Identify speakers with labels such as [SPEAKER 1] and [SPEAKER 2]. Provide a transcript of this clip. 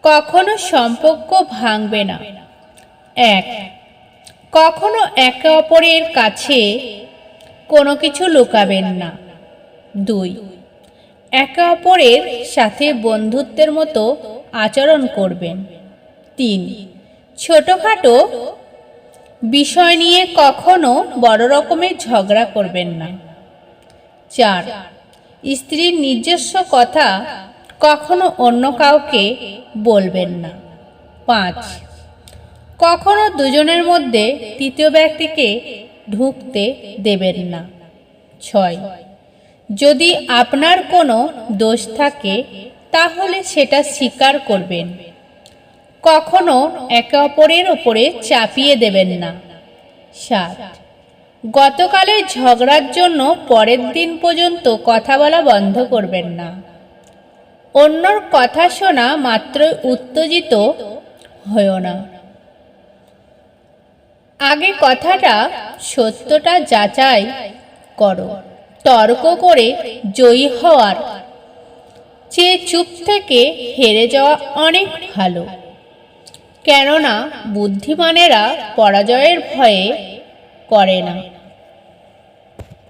[SPEAKER 1] কখনো সম্পর্ক ভাঙবে না। 1. কখনো একে অপরের কাছে কোনো কিছু লুকাবেন না। 2. একে অপরের সাথে বন্ধুত্বের মতো আচরণ করবেন। 3. ছোটখাটো বিষয় নিয়ে কখনো বড় রকমের ঝগড়া করবেন না। 4. স্ত্রীর নিজস্ব কথা কখনো অন্য কাউকে বলবেন না। 5. কখনো দুজনের মধ্যে তৃতীয় ব্যক্তিকে ঢুকতে দেবেন না। 6. যদি আপনার কোনো দোষ থাকে তাহলে সেটা স্বীকার করবেন। কখনো একে অপরের ওপরে চাপিয়ে দেবেন না। 7. গতকালের ঝগড়ার জন্য পরের দিন পর্যন্ত কথা বলা বন্ধ করবেন না। অন্যর কথা শোনা মাত্রই উত্তেজিত হয়ো না। আগে কথাটা সত্যটা যাচাই করো। তর্ক করে জয়ী হওয়ার চেয়ে চুপ থেকে হেরে যাওয়া অনেক ভালো। কেননা বুদ্ধিমানেরা পরাজয়ের ভয়ে করে না।